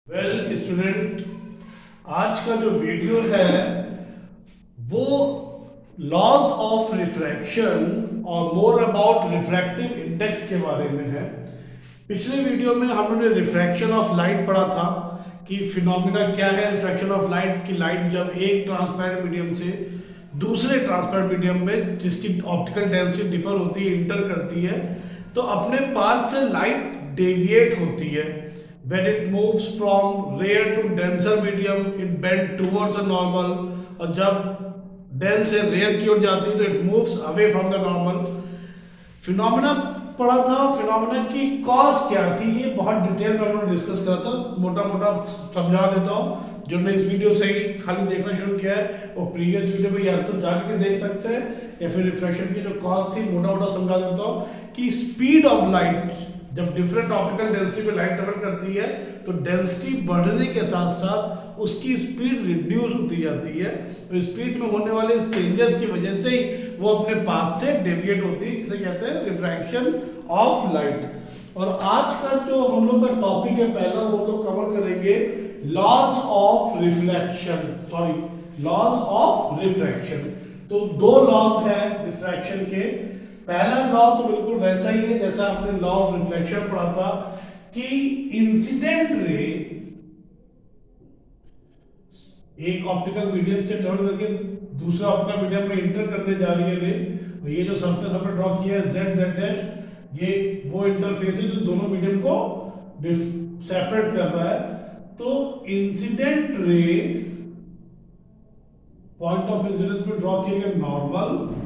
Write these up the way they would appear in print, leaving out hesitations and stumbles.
Well student, आज का जो वीडियो है वो लॉज ऑफ रिफ्रैक्शन और मोर अबाउट रिफ्रैक्टिव इंडेक्स के बारे में है। पिछले वीडियो में हमने रिफ्रैक्शन ऑफ लाइट पढ़ा था कि फिनोमिना क्या है रिफ्रैक्शन ऑफ लाइट की। लाइट जब एक ट्रांसपेरेंट मीडियम से दूसरे ट्रांसपेरेंट मीडियम में जिसकी ऑप्टिकल डेंसिटी डिफर होती है, इंटर करती है, तो अपने पास से लाइट डेविएट होती है। When it moves from rare to denser medium, it bend towards the normal. और जब dense से rare की ओर जाती है तो it moves away from the normal. Phenomena पढ़ा था, फिनोमेना की कॉज क्या थी ये बहुत डिटेल में हमने डिस्कस करा था। मोटा मोटा समझा देता हूँ। जिन्होंने इस वीडियो से ही खाली देखना शुरू किया है वो प्रीवियस वीडियो में या तो जाके देख सकते हैं या फिर रिफ्रैक्शन की जो कॉज थी मोटा मोटा समझा देता हूँ कि स्पीड ऑफ लाइट जब डिफरेंट ऑप्टिकल डेंसिटी पे लाइट ट्रेवल करती है तो डेंसिटी बढ़ने के साथ साथ उसकी स्पीड रिड्यूस होती जाती है। तो स्पीड में होने वाले चेंजेस की वजह से ही वो अपने पाथ से डेविएट होती है, जिसे कहते हैं रिफ्रैक्शन ऑफ लाइट। और आज का जो हम लोग का टॉपिक है पहला वो लोग कवर करेंगे लॉज ऑफ रिफ्रैक्शन। तो दो लॉज है रिफ्रैक्शन के। पहला लॉ तो बिल्कुल वैसा ही है जैसा आपने लॉ ऑफ रिफ्लेक्शन पढ़ा था कि इंसिडेंट रे एक ऑप्टिकल मीडियम से ट्रेवल करके दूसरा ऑप्टिकल मीडियम में इंटर करने जा रही है रे। तो ये जो सरफेस हमने ड्रॉ किया है z z डैश, ये वो इंटरफेस है जो दोनों मीडियम को सेपरेट कर रहा है। तो इंसिडेंट रे पॉइंट ऑफ इंसिडेंस में ड्रॉ किया गया नॉर्मल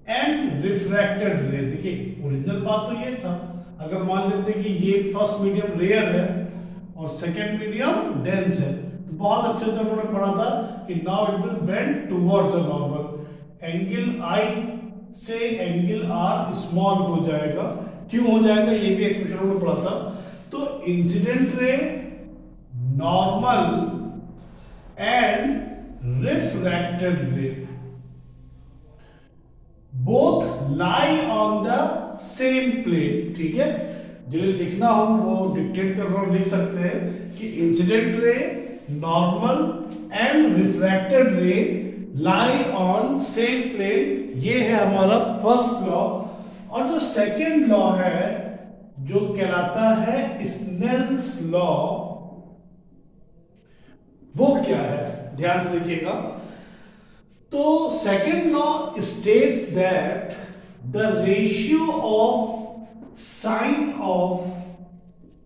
एंड रिफ्रैक्टेड रे। देखिए ओरिजिनल बात तो ये था, अगर मान लेते कि ये फर्स्ट मीडियम रेयर है और सेकंड मीडियम डेंस है तो बहुत अच्छे से उन्होंने पढ़ा था कि now it will bend towards the normal. Angle i से एंगल आर स्मॉल हो जाएगा। क्यों हो जाएगा ये भी एक्सप्रेशन उन्होंने पढ़ा था। तो incident ray, normal and refracted ray both lie on the same plane. ठीक है, जो लिखना हो वो डिक्टेट कर रहा हूं, लिख सकते हैं कि incident ray, normal and refracted रे लाई ऑन सेम प्लेन। ये है हमारा फर्स्ट लॉ। और जो सेकंड लॉ है जो कहलाता है स्नेल्स लॉ, वो क्या है ध्यान से देखिएगा। तो second law states that the ratio of sine of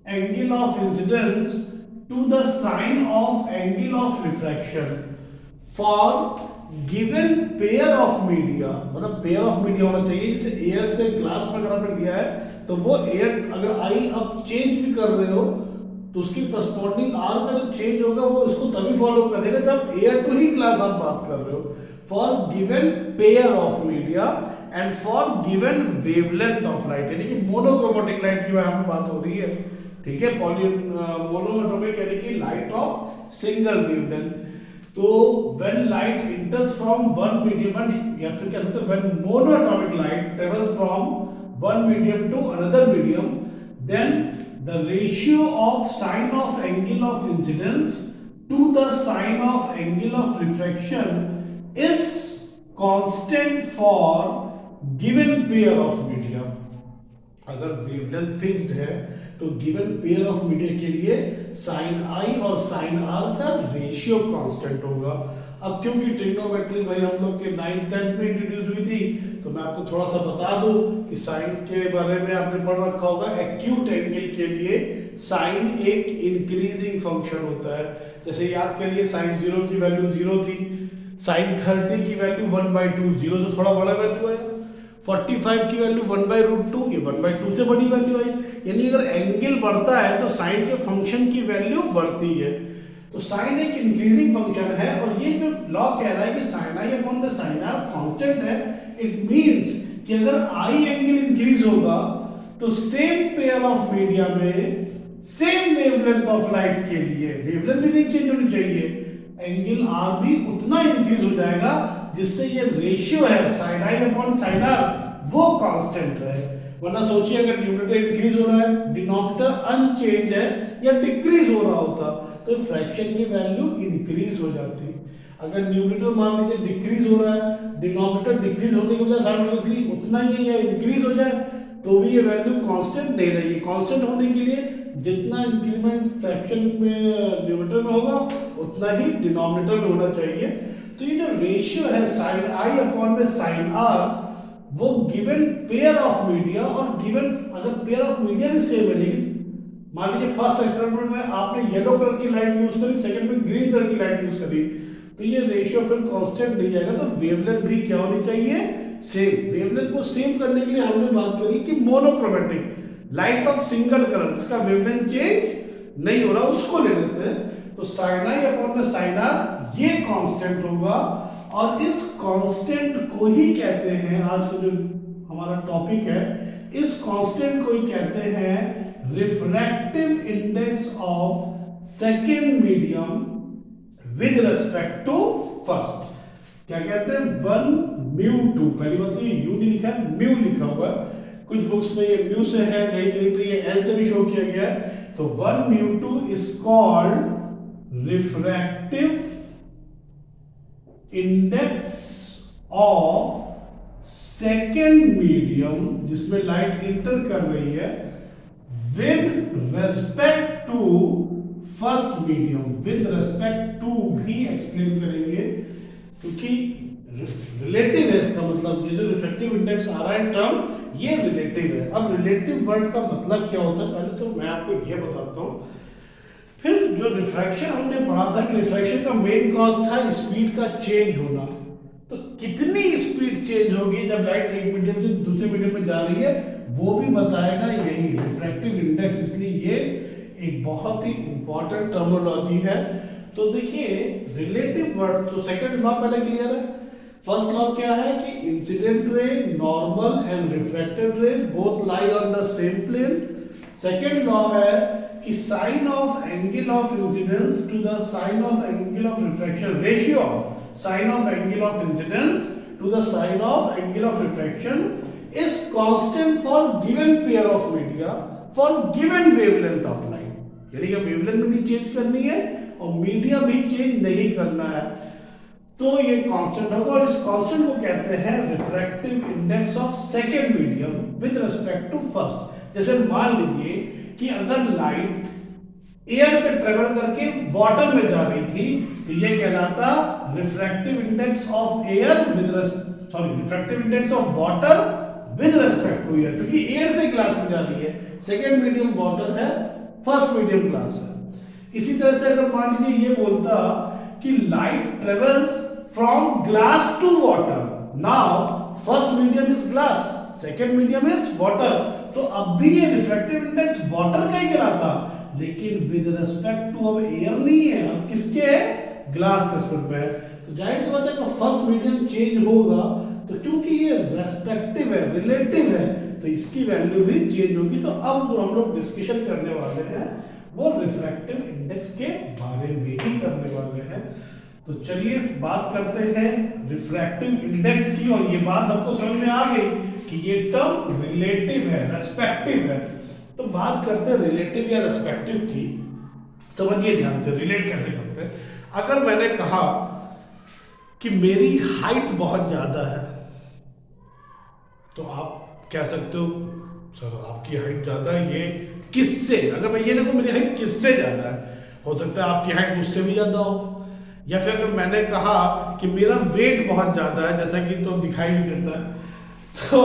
angle of incidence to the sine of angle of refraction for given pair of media, मतलब पेयर ऑफ मीडिया होना चाहिए। जैसे एयर से ग्लास में अगर आपने लिया है तो वो एयर अगर आई आप चेंज भी कर रहे हो तो उसकी करस्पॉन्डिंग आर का जो चेंज होगा वो इसको तभी फॉलो करेगा जब एयर टू ही ग्लास आप बात कर रहे हो। For given pair of media and for given wavelength of light, यानी कि मोनोक्रोमेटिक लाइट की यहाँ पे बात हो रही है। ठीक है, मोनोएटॉमिक यानी कि लाइट ऑफ सिंगल वेवलेंथ। तो when light enters from one medium, या फिर कह सकते हैं when monoatomic light travels from one medium to another medium, then the ratio of sine of angle of incidence to the sine of angle of refraction is constant for given pair of media। अगर wavelength fixed है तो given pair of media के लिए sign आई और sign are का ratio constant होगा। अब क्योंकि ट्रिग्नोमेट्री भाई हम लोग के 9th 10th में इंट्रोड्यूस हुई थी तो मैं आपको थोड़ा सा बता दूं कि साइन के बारे में आपने पढ़ रखा होगा। एक्यूट एंगल के लिए साइन एक इंक्रीजिंग फंक्शन होता है। जैसे याद करिए साइन 0 की वैल्यू 0 थी, साइन 30 की वैल्यू 1/2, 0 से थोड़ा बड़ा वैल्यू है। 45 की वैल्यू 1/√2, ये 1/2 से बड़ी वैल्यू है। यानी अगर एंगल बढ़ता है तो साइन के फंक्शन की वैल्यू बढ़ती है। तो साइन एक इंक्रीजिंग फंक्शन है और ये जो लॉ कह रहा है कि sine I upon the sine R constant है। इट मींस कि अगर आई एंगल इंक्रीज होगा तो सेम पेयर ऑफ मीडिया में सेम वेवलेंथ ऑफ लाइट के लिए वेवलेंथ भी नहीं चेंज होनी चाहिए, एंगल आर भी उतना इंक्रीज हो जाएगा जिससे ये रेशियो है sine I upon sine R वो कांस्टेंट रहे। वरना सोचिए अगर न्यूमरेटर इंक्रीज हो रहा है, डिनोमिनेटर अनचेंज है या डिक्रीज हो रहा होता तो फ्रैक्शन की वैल्यू इंक्रीज हो जाती। अगर न्यूमरेटर मान लीजिए डिक्रीज हो रहा है, डिनोमिनेटर डिक्रीज होने की वजह साइमल्टेनियसली उतना ही या इंक्रीज हो जाए तो भी ये वैल्यू कांस्टेंट नहीं रहेगी। कांस्टेंट होने के लिए जितना इंक्रीमेंट फ्रैक्शन में न्यूमरेटर में होगा उतना ही डिनोमिनेटर में होना चाहिए। तो ये जो रेशियो है साइन आई अपॉन में साइन आर, वो गिवन पेयर ऑफ मीडिया और गिवन अगर पेयर ऑफ मीडिया भी सेम है, लेकिन मान लीजिए फर्स्ट एक्सपेरिमेंट में आपने येलो कलर की लाइट यूज करी, सेकंड में ग्रीन कलर की लाइट यूज करी, तो ये रेशियो फिर कांस्टेंट नहीं जाएगा। तो वेवलेंथ भी क्या होनी चाहिए, सेम। वेवलेंथ को सेम करने के लिए हमने बात करी कि monochromatic light of single colour, इसका वेवलेंथ चेंज नहीं हो रहा, उसको ले लेते हैं। तो साइन आई अपॉन में साइन आर ये कांस्टेंट होगा और इस कांस्टेंट को ही कहते हैं, आज का जो हमारा टॉपिक है, इस कांस्टेंट को ही कहते हैं refractive index of second medium with respect to first. क्या कहते हैं, 1 μ2। पहली बात तो ये u नहीं लिखा है, म्यू लिखा हुआ है, कुछ बुक्स में ये म्यू से है, कहीं कहीं पे ये एल से भी शो किया गया है। तो 1 μ2 is called refractive index of second medium जिसमें लाइट इंटर कर रही है with respect to first medium. With respect to भी एक्सप्लेन करेंगे क्योंकि रिलेटिव है, इसका मतलब ये जो रिफ्रैक्टिव इंडेक्स आ रहा है टर्म, ये रिलेटिव है। अब रिलेटिव वर्ड का मतलब क्या होता है पहले तो मैं आपको ये बताता हूँ, फिर जो रिफ्रैक्शन हमने पढ़ा था कि रिफ्रैक्शन का मेन कॉज था स्पीड का चेंज होना। तो कितनी स्पीड चेंज होगी जब लाइट एक मीडियम से दूसरे मीडियम में जा रही है, वो भी बताएगा यही रिफ्रैक्टिव इंडेक्स। इसलिए ये एक बहुत ही इंपॉर्टेंट टर्मिनोलॉजी है। तो देखिए रिलेटिव वर्ड, तो सेकंड लॉ पहले क्लियर है। फर्स्ट लॉ क्या है कि incident ray, normal and refracted ray both lie on the same plane. Second law है कि sine of angle of incidence to the sine of angle of refraction, ratio of sine of angle of incidence to the sine of angle of refraction is constant for given pair of media for given wavelength of light. यानी कि wavelength भी change करनी है और media भी change नहीं करना है, तो ये कांस्टेंट होगा। और इस कांस्टेंट को कहते हैं refractive index of second medium with respect to first. जैसे मान लीजिए कि अगर लाइट एयर से ट्रेवल करके वाटर में जा रही थी तो ये कहलाता refractive index of air with refractive index of water with respect to air, क्योंकि एयर से ग्लास में जा रही है, सेकेंड मीडियम वाटर है, फर्स्ट मीडियम ग्लास है। इसी तरह से अगर मान लीजिए ये बोलता कि light travels from glass to water, now first medium is glass, second medium is water, तो अब भी ये रिफ्रैक्टिव इंडेक्स वाटर का ही कहलाता, लेकिन विद रिस्पेक्ट टू अब एयर नहीं है, अब किसके है, ग्लास के रिस्पेक्ट पे है। तो जाहिर सी बात है कि फर्स्ट मीडियम चेंज होगा, तो क्योंकि ये रेस्पेक्टिव है, रिलेटिव है, तो इसकी वैल्यू भी चेंज होगी। तो अब जो हम लोग डिस्कशन करने वाले हैं वो रिफ्रैक्टिव इंडेक्स के बारे में ही करने वाले हैं। तो चलिए बात करते हैं रिफ्रैक्टिव इंडेक्स की, और ये बात हमको समझ में आ गई कि ये टर्म रिलेटिव है, रेस्पेक्टिव है। तो बात करते हैं रिलेटिव या रेस्पेक्टिव की। समझिए ध्यान से, रिलेट कैसे करते हैं। अगर मैंने कहा कि मेरी हाइट बहुत ज्यादा है, तो आप कह सकते हो सर आपकी हाइट ज्यादा है, ये किससे? अगर मैं ये ना कहूं मेरी हाइट किससे ज्यादा है, हो सकता है आपकी हाइट मुझसे भी ज्यादा हो। या फिर अगर मैंने कहा कि मेरा वेट बहुत ज्यादा है, जैसा कि तो दिखाई नहीं देता है, तो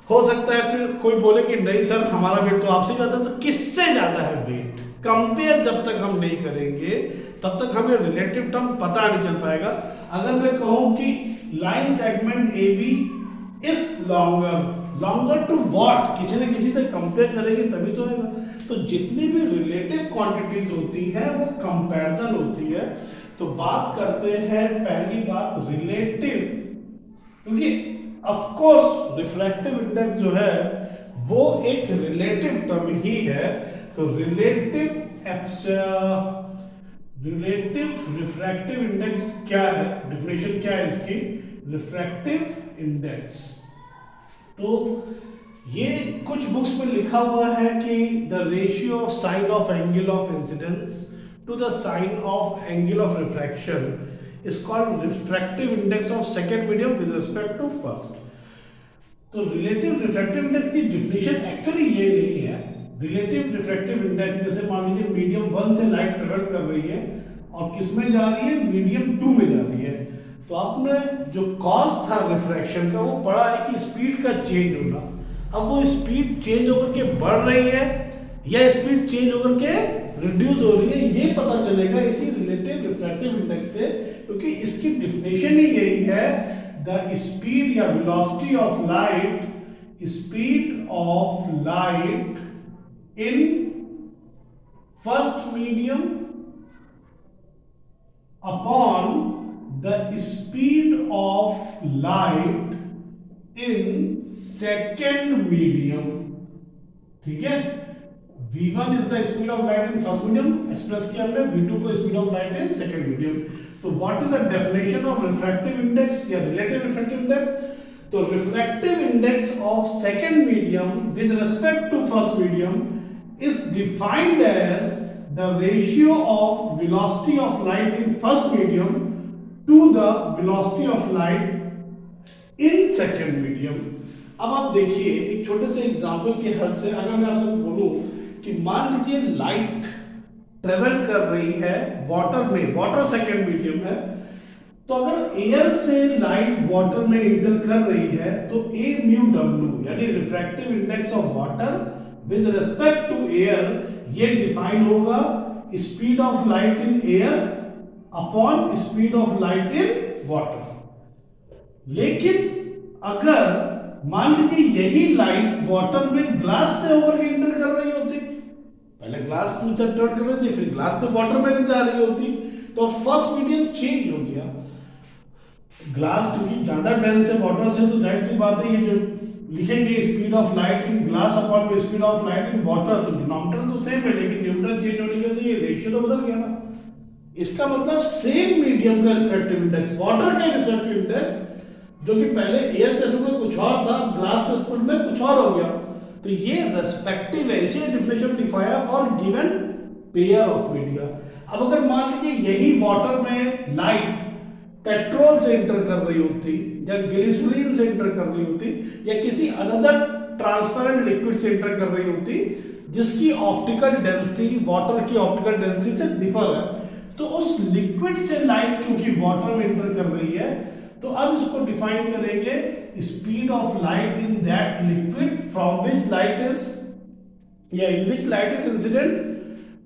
हो सकता है फिर कोई बोले कि नहीं सर हमारा वेट तो आपसे ज्यादा है। तो किससे ज्यादा है वेट, कंपेयर जब तक हम नहीं करेंगे तब तक हमें रिलेटिव टर्म पता नहीं चल पाएगा। अगर मैं कहूं कि line segment A B is longer to what, किसी न किसी से कंपेयर करेंगे तभी तो आएगा। तो जितनी भी रिलेटिव क्वांटिटीज होती है वो कंपैरिजन होती है। तो बात करते हैं पहली बात रिलेटिव, क्योंकि ऑफ कोर्स रिफ्रैक्टिव इंडेक्स जो है वो एक रिलेटिव टर्म ही है। तो रिलेटिव रिफ्रैक्टिव इंडेक्स क्या है, डेफिनेशन क्या है इसकी, रिफ्रैक्टिव इंडेक्स। तो ये कुछ बुक्स में लिखा हुआ है कि the ratio of sine of angle of incidence to the sine of angle of refraction is called refractive index of second medium with respect to first. तो रिलेटिव रिफ्रैक्टिव इंडेक्स की डिफिनेशन एक्चुअली ये नहीं है। Relative refractive index, जैसे मान लीजिए medium 1 से light travel कर रही है और किस में जा रही है, मीडियम 2 में जा रही है, तो आपने जो कॉज था रिफ्रैक्शन का वो पढ़ा है कि स्पीड का चेंज होना। अब वो स्पीड चेंज होकर के बढ़ रही है या स्पीड चेंज होकर के रिड्यूस हो रही है, ये पता चलेगा इसी रिलेटिव रिफ्रैक्टिव इंडेक्स से, क्योंकि इसकी डिफिनेशन ही यही है, द स्पीड या velocity of light, speed of light in first medium upon the speed of light in second medium. ठीक है, v1 is the speed of light in first medium, express किया हमने v2 को speed of light in second medium. तो what is the definition of refractive index या relative refractive index? तो refractive index of second medium with respect to first medium is defined as the ratio of velocity of light in first medium to the velocity of light in second medium. अब आप देखिए एक छोटे से example के help से, अगर मैं आपसे बोलूं कि मान लीजिए लाइट ट्रेवल कर रही है वाटर में, वाटर सेकेंड मीडियम है, तो अगर एयर से लाइट वाटर में इंटर कर रही है तो ए म्यू डब्ल्यू यानी refractive index of water with respect to air, ये डिफाइन होगा speed of light in air upon speed of light in water. लेकिन अगर मान लीजिए यही लाइट वाटर में ग्लास से होकर के इंटर कर रही होती, पहले ग्लास में इंटर कर रही थी, फिर ग्लास से वाटर में जा रही होती, तो फर्स्ट मीडियम चेंज हो गया। ग्लास क्योंकि ज्यादा डेंस है वाटर से, तो जाहिर सी बात है ये जो लिखेंगे speed of light in glass upon में speed of light in water, तो डिनोमिनेटर तो सेम है, लेकिन न्यूमरेटर चेंज होने के से ये रेशियो तो बदल गया ना। इसका मतलब सेम मीडियम का रिफ्रैक्टिव इंडेक्स, वाटर का रिफ्रैक्टिव इंडेक्स जो कि पहले एयर के स्पीड में कुछ और था, ग्लास के स्पीड में कुछ और हो गया, तो ये रेस्पेक्टिव है, इसीलिए डिफिनेशन लिखवाया for given pair of media. अब अगर मान लीजिए यही वाटर में लाइट पेट्रोल से इंटर कर रही होती या ग्लिसरीन से इंटर कर रही होती या किसी अनदर ट्रांसपेरेंट लिक्विड से इंटर कर रही होती जिसकी ऑप्टिकल डेंसिटी वाटर की ऑप्टिकल डेंसिटी से डिफर है, तो उस लिक्विड से लाइट क्योंकि वाटर में इंटर कर रही है, तो अब इसको डिफाइन करेंगे speed of light in that liquid from which light is या in which light is incident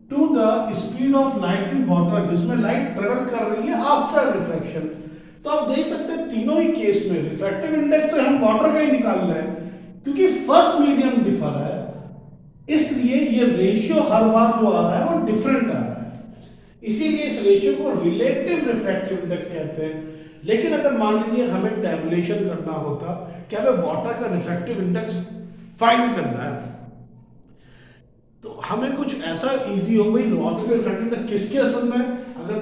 to the speed of light in water, जिसमें लाइट ट्रेवल कर रही है आफ्टर रिफ्रैक्शन। तो आप देख सकते हैं तीनों ही केस में रिफ्रैक्टिव इंडेक्स तो हम वाटर का ही निकाल रहे हैं, क्योंकि फर्स्ट मीडियम डिफर है, इसलिए ये रेशियो हर बार जो आ रहा है वो डिफरेंट आ रहा है, इसीलिए इस रेशियो को रिलेटिव रिफ्रैक्टिव इंडेक्स कहते हैं। लेकिन अगर मान लीजिए हमें टैबुलेशन करना होता कि हमें वाटर का रिफ्रैक्टिव इंडेक्स फाइंड करना है, तो हमें कुछ ऐसा इजी हो गई, वाटर का रिफ्रैक्टिव इंडेक्स किसके असल में, अगर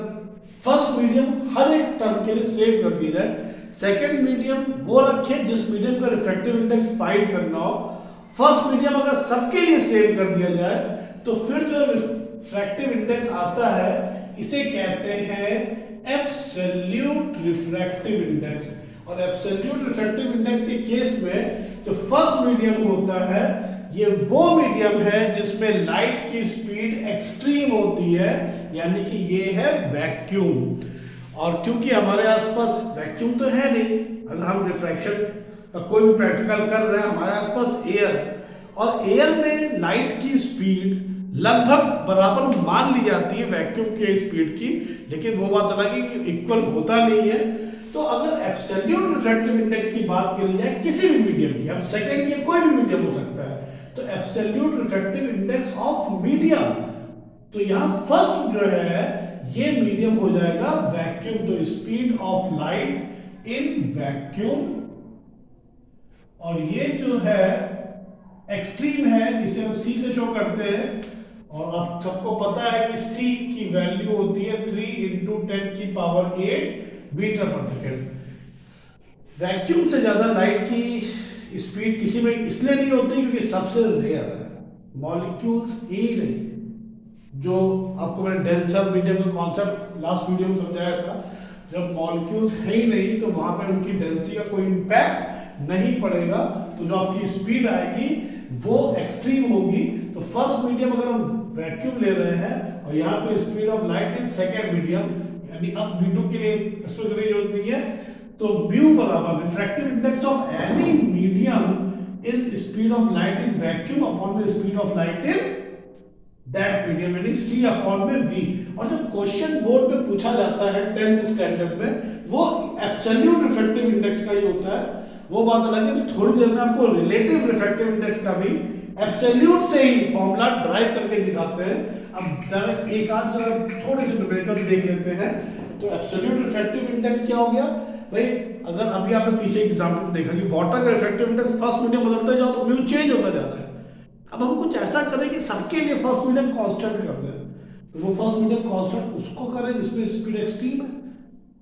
फर्स्ट मीडियम हर एक टर्म के लिए सेम कर दिया जाए, सेकेंड मीडियम वो रखे जिस मीडियम का रिफ्रैक्टिव इंडेक्स फाइंड करना हो, फर्स्ट मीडियम अगर सबके लिए सेम कर दिया जाए, तो फिर जो रिफ्रैक्टिव इंडेक्स आता है इसे कहते हैं एब्सोल्यूट रिफ्रैक्टिव इंडेक्स। और एब्सोल्यूट रिफ्रैक्टिव इंडेक्स के केस में जो फर्स्ट मीडियम होता है ये वो मीडियम है जिसमें लाइट की स्पीड एक्सट्रीम होती है, यानी कि ये है वैक्यूम। और क्योंकि हमारे आसपास वैक्यूम तो है नहीं, अगर हम रिफ्रैक्शन का कोई भी प्रैक्टिकल कर रहे हैं, हमारे आसपास एयर, और एयर में लाइट की स्पीड लगभग बराबर मान ली जाती है वैक्यूम के स्पीड की, लेकिन वो बात अलग है कि इक्वल होता नहीं है। तो अगर एब्सोल्यूट रिफ्रैक्टिव इंडेक्स की बात करी जाए किसी भी मीडियम की, अब सेकेंड या कोई भी मीडियम हो सकता है, तो absolute refractive index of medium, तो यहाँ फर्स्ट जो है ये मीडियम हो जाएगा वैक्यूम, तो speed of light in vacuum, और ये जो है एक्सट्रीम है, इसे हम सी से शो करते हैं, और आप सबको पता है कि c की वैल्यू होती है 3 × 10⁸ मीटर पर सेकेंड। वैक्यूम से ज्यादा लाइट की स्पीड किसी में इसलिए नहीं होती क्योंकि सबसे रेयर है, मॉलिक्यूल्स ही नहीं। जो आपको मैंने डेंसर मीडियम का कॉन्सेप्ट लास्ट वीडियो में समझाया था, जब मॉलिक्यूल्स है ही नहीं तो वहां पे उनकी डेंसिटी का कोई इम्पैक्ट नहीं पड़ेगा, तो जो आपकी स्पीड आएगी वो एक्सट्रीम होगी। तो फर्स्ट मीडियम अगर हम वैक्यूम ले रहे हैं और यहाँ पे speed of light is second medium, यानी अब V2 के लिए एक्सप्लेन करने की जरूरत नहीं है, तो म्यू बराबर refractive index of any medium is speed of light in vacuum upon में speed of light in that medium, यानी C अपॉन में V। और जो क्वेश्चन बोर्ड में पूछा जाता है 10th स्टैंडर्ड में वो एब्सोल्यूट रिफ्रैक्टिव इंडेक्स का ही होता है। वो बात अलग है कि थोड़ी देर में आपको रिलेटिव रिफ्रैक्टिव इंडेक्स का भी एब्सोल्यूट से ही फॉर्मूला ड्राइव करके दिखाते हैं। अब जरा एक आध जो थोड़े से न्यूमेरिकल्स देख लेते हैं। तो एब्सोल्यूट रिफ्रैक्टिव इंडेक्स क्या हो गया भाई, अगर अभी आपने पीछे एग्जांपल देखा कि वाटर का रिफ्रैक्टिव इंडेक्स फर्स्ट मीडियम बदलते जाओ तो म्यू चेंज होता जा रहा है। अब हम कुछ ऐसा करें कि सबके लिए फर्स्ट मीडियम कांस्टेंट कर दें, तो वो फर्स्ट मीडियम कांस्टेंट उसको करें जिसमें स्पीड एक्सट्रीम है।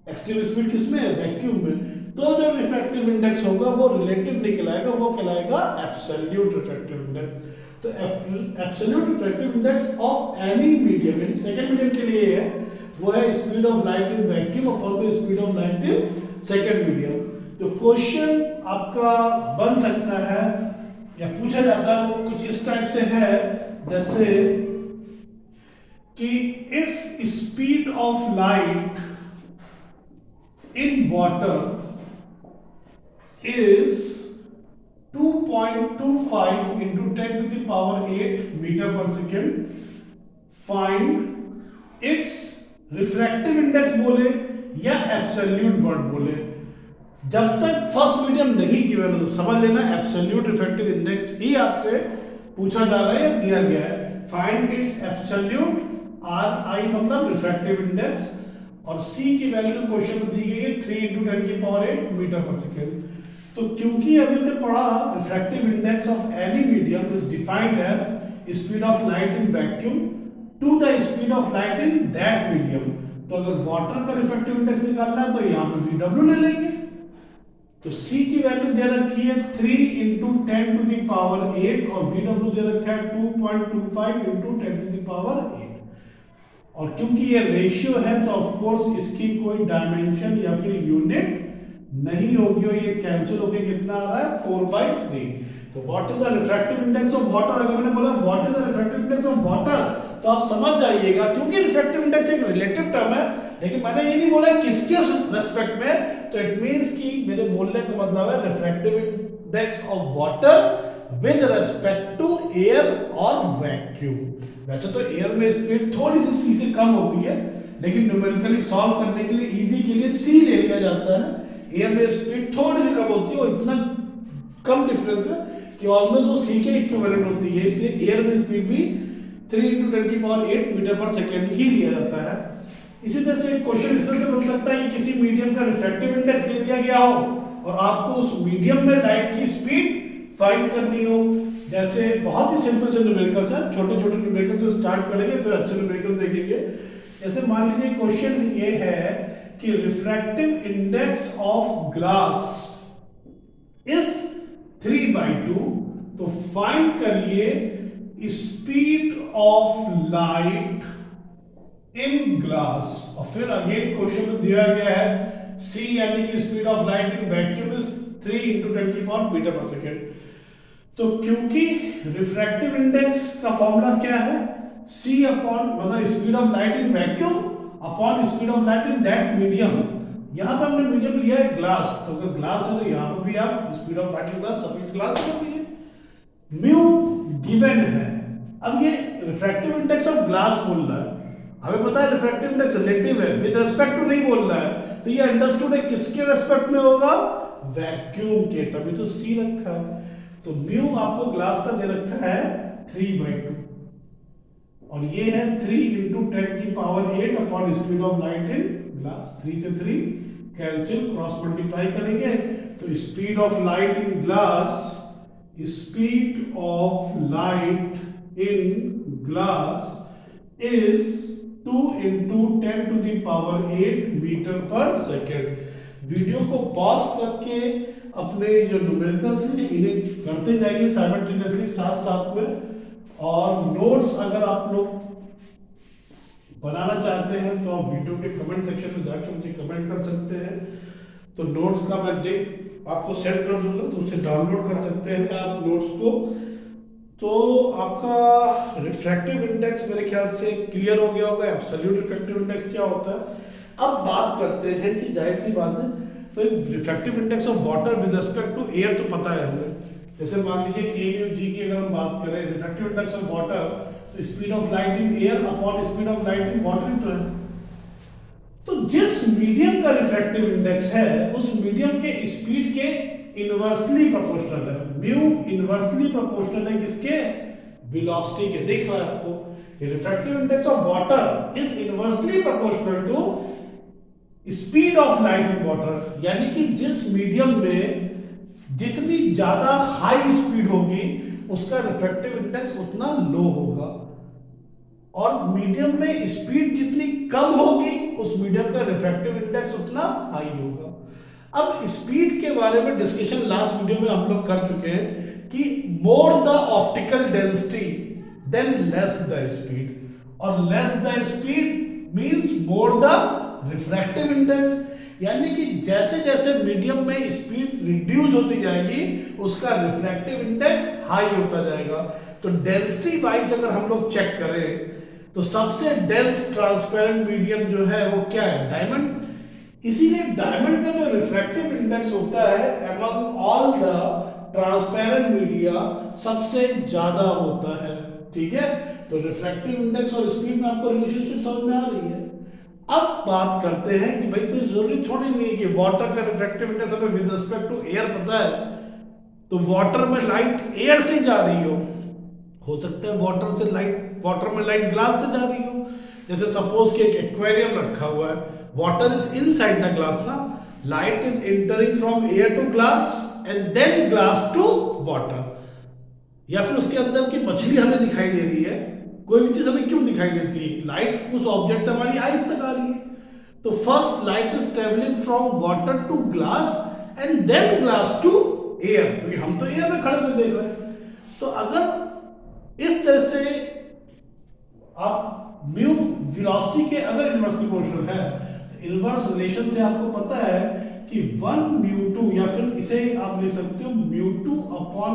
एक्सट्रीम स्पीड किसमें है? वैक्यूम में। तो जो रिफ्रैक्टिव इंडेक्स होगा वो रिलेटिव नहीं आएगा, वो कहलाएगा एब्सोल्यूट रिफ्रैक्टिव इंडेक्स। तो absolute refractive index of any medium, यानी सेकंड मीडियम के लिए है, वो है speed of light in vacuum upon में speed of light in second medium. तो क्वेश्चन आपका बन सकता है या पूछा जाता है वो कुछ इस टाइप से है, जैसे कि if speed of light in water is 2.25 into 10 to the power 8 meter per second, find its refractive index बोले या एब्सोल्यूट वर्ड बोले। जब तक फर्स्ट मीडियम नहीं गिवन तो समझ लेना एब्सोल्यूट रिफ्रैक्टिव इंडेक्स ही आपसे पूछा जा रहा है या दिया गया है। फाइंड इट्स एब्सोल्यूट, RI मतलब रिफ्रैक्टिव इंडेक्स, और C की वैल्यू क्वेश्चन में दी गई है 3 into 10 की पावर 8 मीटर पर सेकेंड। तो क्योंकि अभी हमने पढ़ा refractive index of any medium is defined as speed of light in vacuum to the speed of light in that medium. तो अगर वाटर का रिफ्रैक्टिव इंडेक्स निकालना है तो यहाँ पे VW ले लेंगे। तो C की वैल्यू दे रखी है 3 into 10 to the power 8 और VW दे रखा है 2.25 into 10 to the power 8। और क्योंकि ये रेशियो है तो ऑफ कोर्स इसकी कोई डायमेंशन या फिर यूनिट नहीं होगी और ये कैंसिल होके कितना आ रहा है 4/3। तो what is the refractive index of water, अगर मैंने बोला what is the refractive index of water तो आप समझ जाइएगा, क्योंकि रिफ्रैक्टिव इंडेक्स एक रिलेटिव टर्म है, लेकिन मैंने ये नहीं बोला किसके रेस्पेक्ट में। तो इट मींस कि मेरे बोलने का मतलब है refractive index of water with respect to air और वैक्यूम। वैसे तो एयर में स्पीड थोड़ी सी C से कम होती है, लेकिन न्यूमेरिकली सॉल्व करने के लिए इजी के लिए C ले लिया जाता है। एयर में स्पीड थोड़ी सी कम होती है और इतना कम डिफरेंस है कि ऑलमोस्ट वो C के इक्विवेलेंट होती है, इसलिए एयर में स्पीड भी 3 into 10 की पावर 8 मीटर पर सेकेंड ही लिया जाता है। इसी तरह से क्वेश्चन इस तरह से बन सकता है कि किसी मीडियम का रिफ्रैक्टिव इंडेक्स दे दिया गया हो और आपको उस मीडियम में लाइट की स्पीड फाइंड करनी हो। जैसे बहुत ही सिंपल से न्यूमेरिकल्स है, छोटे छोटे न्यूमेरिकल से स्टार्ट करेंगे फिर अच्छे न्यूमेरिकल देखेंगे। जैसे मान लीजिए क्वेश्चन ये है कि refractive index of glass is 3/2, तो फाइंड करिए speed of light in glass. और फिर अगेन क्वेश्चन में दिया गया है C यानी कि speed of light in vacuum is 3 into 10 की पावर मीटर पर सेकेंड। तो क्योंकि रिफ्रैक्टिव इंडेक्स का फॉर्मूला क्या है, C अपॉन मतलब speed of light in vacuum upon speed of light in that medium. यहाँ पे हमने मीडियम लिया है ग्लास, तो अगर ग्लास है तो यहाँ पर भी आप speed of light in glass suffix glass कर दीजिए। म्यू गिवन है, अब ये रिफ्रैक्टिव इंडेक्स ऑफ ग्लास बोल रहा है, हमें पता है रिफ्रैक्टिव इंडेक्स रिलेटिव है, विद रिस्पेक्ट टू नहीं बोल रहा है, तो ये अंडरस्टूड है किसके रिस्पेक्ट में होगा, वैक्यूम के, तभी तो C रखा है। तो म्यू आपको ग्लास का दे रखा है 3/2 और ये है 3 into 10 की power 8 upon speed of light in glass. 3 से 3 कैंसिल, क्रॉस मल्टीप्लाई करेंगे तो speed of light in glass, speed of light in glass is 2 into 10 to the power 8 metre per second. Video को पॉज करके अपने जो numericals हैं इन्हें करते जाइए साइमल्टेनियसली साथ साथ में। और नोट्स अगर आप लोग बनाना चाहते हैं तो आप वीडियो के कमेंट सेक्शन में जाके मुझे कमेंट कर सकते हैं। तो नोट्स का मैं लिंक आपको सेंड कर दूंगा, तो उससे डाउनलोड कर सकते हैं आप नोट्स को। तो आपका रिफ्रैक्टिव इंडेक्स मेरे ख्याल से क्लियर हो गया होगा, एब्सोल्यूट रिफ्रैक्टिव इंडेक्स क्या होता है। अब बात करते हैं कि जाहिर सी बात है, तो refractive index of water with respect to air तो पता है हमें। जैसे मान लीजिए AUG की अगर हम बात करें, रिफ्रैक्टिव इंडेक्स ऑफ वाटर, तो speed of light in air upon speed of light in water ही तो है। तो जिस मीडियम का रिफ्रैक्टिव इंडेक्स है उस मीडियम के स्पीड के इनवर्सली प्रोपोर्शनल है। म्यू इनवर्सली प्रोपोर्शनल है किसके? वेलोसिटी के। देख रहा है आपको, refractive index of water is inversely proportional to speed of light in water, यानी कि जिस मीडियम में जितनी ज्यादा हाई स्पीड होगी उसका रिफ्रैक्टिव इंडेक्स उतना लो होगा, और मीडियम में स्पीड जितनी कम होगी उस मीडियम का रिफ्रैक्टिव इंडेक्स उतना हाई होगा। अब स्पीड के बारे में डिस्कशन लास्ट वीडियो में हम लोग कर चुके हैं कि more the optical density then less the speed, और less the speed means more the refractive index, यानी कि जैसे जैसे मीडियम में स्पीड रिड्यूस होती जाएगी उसका रिफ्रैक्टिव इंडेक्स हाई होता जाएगा। तो डेंसिटी वाइज अगर हम लोग चेक करें तो सबसे डेंस ट्रांसपेरेंट मीडियम जो है वो क्या है? डायमंड। इसीलिए डायमंड का जो रिफ्रैक्टिव इंडेक्स होता है among all the transparent media सबसे ज्यादा होता है। ठीक है, तो रिफ्रैक्टिव इंडेक्स और स्पीड में आपको रिलेशनशिप समझ में आ रही है। अब बात करते हैं कि भाई कोई जरूरी थोड़ी नहीं है कि वाटर का रिफ्रैक्टिव इंडेक्स हमें विद रिस्पेक्ट टू एयर पता है तो वाटर में लाइट एयर से जा रही हो सकता है वाटर में लाइट ग्लास से जा रही हो। जैसे सपोज कि एक एक्वेरियम रखा हुआ है, water is inside the glass ना, light is entering from air to glass and then glass to water, या फिर उसके अंदर की मछली हमें दिखाई दे रही है। कोई भी चीज हमें क्यों दिखाई देती है? लाइट उस ऑब्जेक्ट से हमारी आईज तक आ रही है। तो first light is travelling from water to glass and then glass to air, क्योंकि हम तो एयर में खड़े हुए देख रहे हैं। तो अगर इस तरह से आप म्यू वेलोसिटी के अगर इनवर्सली प्रोपोर्शनल है तो इनवर्स रिलेशन से आपको पता है कि 1 μ2, या फिर इसे आप ले सकते हो μ2 अपॉन,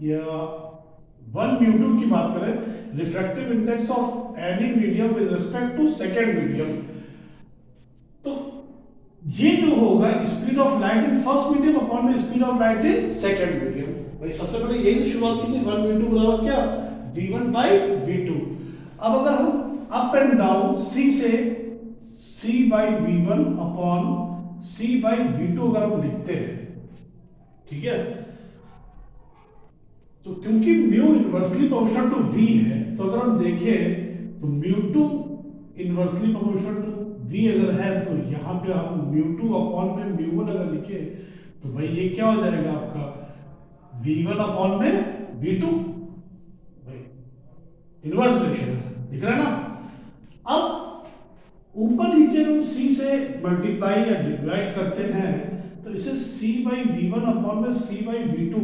या 1 μ2 की बात करें refractive index of any medium with respect to second medium, तो ये जो होगा speed of light in first medium upon में speed of light in second medium. भाई सबसे पहले यही तो शुरुआत की थी, 1 μ2 बराबर क्या? v1 by v2। अब अगर हम अप एंड डाउन c से c by v1 upon c by v2 अगर हम लिखते हैं, ठीक है, तो क्योंकि mu inversely proportional to v है, तो अगर हम देखें तो μ2 इनवर्सली प्रोपोर्शनल टू v अगर है तो यहाँ पे आप μ2 अपॉन में μ1 अगर लिखे तो भाई ये क्या हो जाएगा आपका v1 अपॉन में v2, भाई इनवर्स रिलेशन दिख रहा है ना। अब ऊपर नीचे हम c से मल्टीप्लाई या डिवाइड करते हैं तो इसे c by v1 अपॉन में c by v2,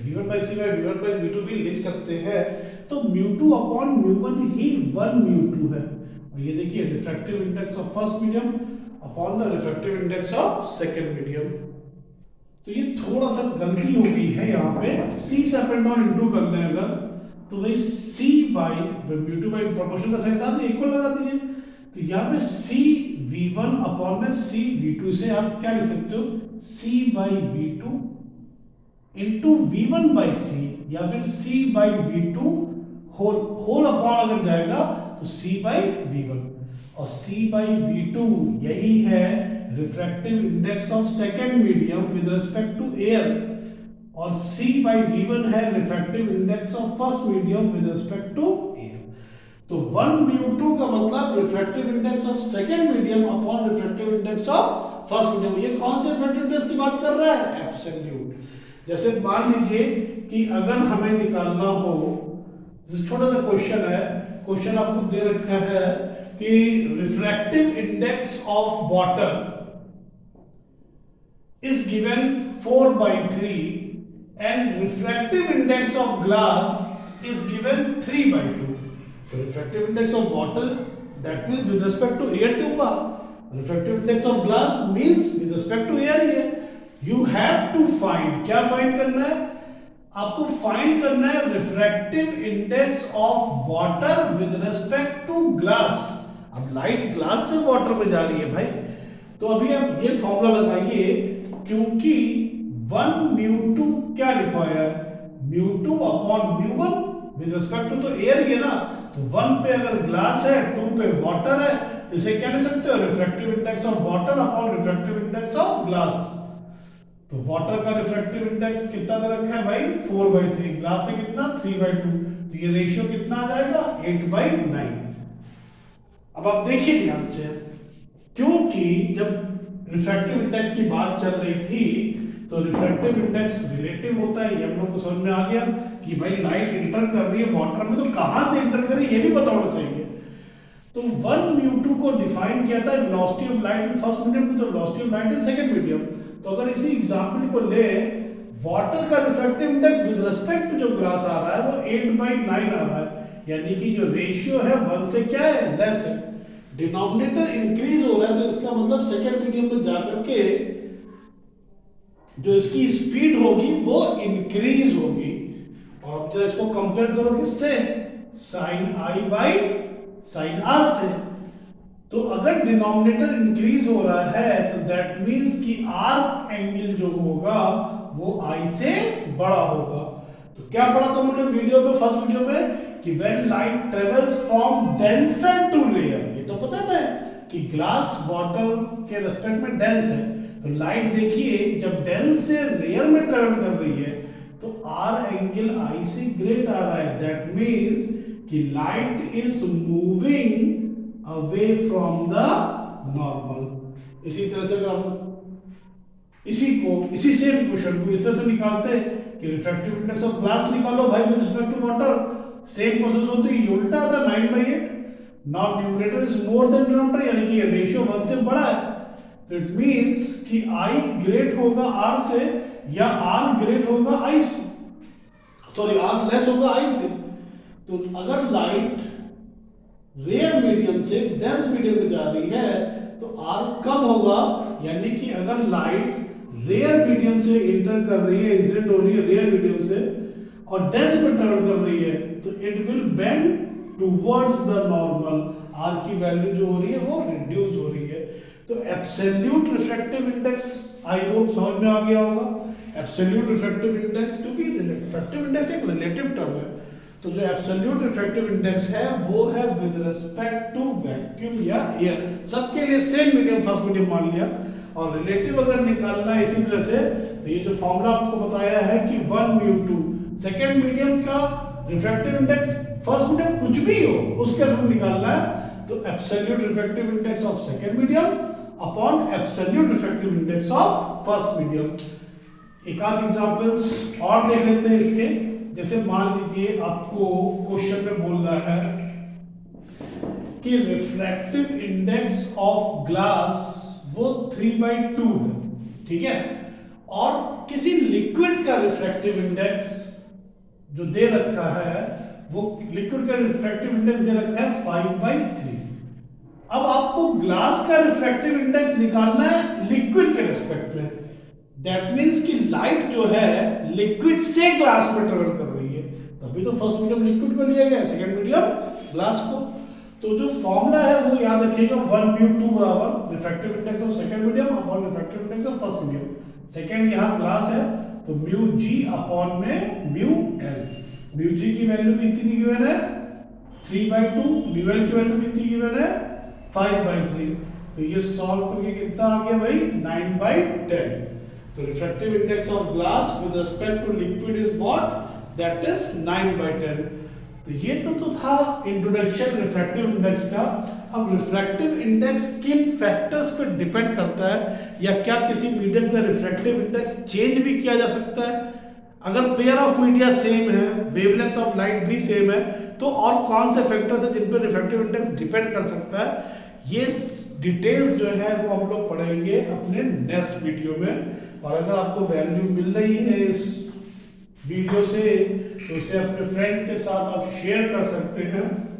v1 by c by v1 by v2 भी लिख सकते हैं। तो μ2 अपॉन μ1 ही 1 μ2 है, और ये देखिए refractive index of first medium upon the refractive index of second medium. तो ये थोड़ा सा गलती हो गई है यहाँ पे, c से अप एंड डाउन इंटू कर लें अगर तो भाई c बाई μ2 बाई प्रोपोर्शन का साइन हटा दिए, इक्वल लगा दीजिए, तो यहाँ पे c v1 अपॉन में c v2 से आप क्या लिख सकते हो c by v2 into v1 by c, या फिर c by v2 whole upon अगर जाएगा तो c बाई v1, और c बाई v2 यही है refractive index of second medium with respect to air, और c बाई v1 है refractive index of first medium with respect to air. तो 1 μ2 का मतलब refractive index of second medium upon refractive index of first medium. ये कौन से refractive index की बात कर रहा है? एब्सोल्यूट। जैसे मान लीजिए कि अगर हमें निकालना हो, छोटा सा क्वेश्चन है, क्वेश्चन आपको दे रखा है कि refractive index of water is given 4/3 and refractive index of glass is given 3/2. So refractive index of water, that means with respect to air क्या होगा, refractive index of glass means with respect to air ही है. You have to find, क्या find करना है आपको, find करना है refractive index of water with respect to glass. अब लाइट ग्लास से वाटर में जा रही है भाई, तो अभी आप ये फॉर्मूला लगाइए, क्योंकि 1 μ2 क्या लिखा है, μ2 अपॉन μ1 विद रिस्पेक्ट टू, तो एयर ही है ना, तो 1 पे अगर ग्लास है 2 पे वाटर है, तो इसे क्या लिख सकते हो, refractive index of water upon refractive index of glass. तो वाटर का रिफ्रैक्टिव इंडेक्स कितना दे रखा है भाई, 4/3, ग्लास से कितना 3/2, तो ये रेशियो कितना आ जाएगा 8/9. अब आप देखिए ध्यान से, क्योंकि जब रिफ्रैक्टिव इंडेक्स की बात चल रही थी तो रिफ्रैक्टिव इंडेक्स रिलेटिव होता है, ये हम लोग को समझ में आ गया कि भाई लाइट इंटर कर रही है वाटर में, तो कहां से इंटर कर रही है ये भी पता होना चाहिए. तो 1 μ2 को डिफाइन किया था velocity of light in first medium, तो velocity of light in second medium. तो अगर इसी एग्जांपल को ले, वाटर का refractive index with respect to जो ग्लास आ रहा है वो 8/9 आ रहा है, यानी कि जो रेशियो है 1 से क्या है, लेस है. डिनोमिनेटर इंक्रीज हो रहा है, तो इसका मतलब सेकंड मीडियम में जाकर के जो इसकी स्पीड होगी वो इंक्रीज होगी. और अब जरा इसको कंपेयर करो किससे, sine I by sine R से. तो अगर डिनोमिनेटर इंक्रीज हो रहा है तो दैट मींस कि आर एंगल जो होगा वो आई से बड़ा होगा. तो क्या पढ़ा था हमने वीडियो में, फर्स्ट वीडियो में, कि when light travels from denser to rare, ये तो पता है कि ग्लास वाटर के रेस्पेक्ट में डेंस है, तो लाइट देखिए जब डेंस से रेयर में ट्रेवल कर रही है तो आर एंगल आई से ग्रेट आ रहा है. दैट मींस कि light is moving away from the normal. इसी तरह से अगर हम इसी सेम क्वेश्चन को इस तरह से निकालते हैं कि रिफ्रैक्टिव इंडेक्स ऑफ ग्लास निकालो भाई with respect to water, same process होती है, ये उल्टा आता है 9/8. Now numerator is more than denominator, यानी कि ये रेशियो 1 से बड़ा है. तो इट मींस कि I ग्रेट होगा R से या R ग्रेट होगा I से, सॉरी R लेस होगा I से. तो अगर लाइट रेयर मीडियम से डेंस मीडियम में जा रही है तो R कम होगा, यानी कि अगर लाइट रेयर मीडियम से इंटर कर रही है, इंसिडेंट हो रही है रेयर मीडियम से और डेंस में ट्रेवल कर रही है, तो it will bend towards the normal. R की वैल्यू जो हो रही है वो रिड्यूस हो रही है. तो absolute refractive index I hope समझ में आ गया होगा. एब्सोल्यूट रिफ्रैक्टिव इंडेक्स, क्योंकि रिफ्रैक्टिव इंडेक्स एक रिलेटिव टर्म है, तो जो एब्सोल्यूट रिफ्रैक्टिव इंडेक्स है वो है विद रिस्पेक्ट टू वैक्यूम या एयर. सबके लिए सेम मीडियम फर्स्ट मीडियम मान लिया, और रिलेटिव अगर निकालना है इसी तरह से, तो ये जो फॉर्मूला आपको बताया है कि 1 μ2 सेकेंड मीडियम का रिफ्रैक्टिव इंडेक्स फर्स्ट मीडियम कुछ भी हो उसके साथ निकालना है, तो absolute refractive index of second medium upon absolute refractive index of first medium. एक आध एग्जांपल्स और देख लेते हैं इसके. जैसे मान लीजिए आपको क्वेश्चन में बोल रहा है कि रिफ्रैक्टिव इंडेक्स ऑफ ग्लास वो 3/2 है, ठीक है, और किसी लिक्विड का रिफ्रैक्टिव इंडेक्स जो दे रखा है, वो लिक्विड का रिफ्रैक्टिव इंडेक्स दे रखा है 5/3. अब आपको ग्लास का रिफ्रैक्टिव इंडेक्स निकालना है लिक्विड के रेस्पेक्ट में. दैट मींस कि लाइट जो है लिक्विड से ग्लास में ट्रेवल कर रही है, तभी तो फर्स्ट मीडियम लिक्विड को लिया गया, सेकंड मीडियम ग्लास को. तो जो फॉर्मूला है वो याद रखिएगा, 1 μ2 बराबर refractive index of second medium upon refractive index of first medium. Second यहाँ ग्लास है तो μg अपॉन में μl. μg की वैल्यू कितनी गिवन है 3/2, μl की वैल्यू कितनी गिवन है 5/3. तो ये सॉल्व करके कितना आ गया भाई 9/10. तो refractive index of glass with respect to liquid is what, that is 9/10. तो ये तो था इंट्रोडक्शन रिफ्रैक्टिव इंडेक्स का. अब रिफ्रैक्टिव इंडेक्स किन फैक्टर्स पर डिपेंड करता है, या क्या किसी मीडियम का रिफ्रैक्टिव इंडेक्स चेंज भी किया जा सकता है. अगर पेयर ऑफ मीडिया सेम है, वेवलेंथ ऑफ लाइट भी सेम है, तो और कौन से फैक्टर्स है जिन पर रिफ्रैक्टिव इंडेक्स डिपेंड कर सकता है, ये डिटेल्स जो है वो हम लोग पढ़ेंगे अपने नेक्स्ट वीडियो में. और अगर आपको वैल्यू मिल रही है इस वीडियो से तो उसे अपने फ्रेंड के साथ आप शेयर कर सकते हैं।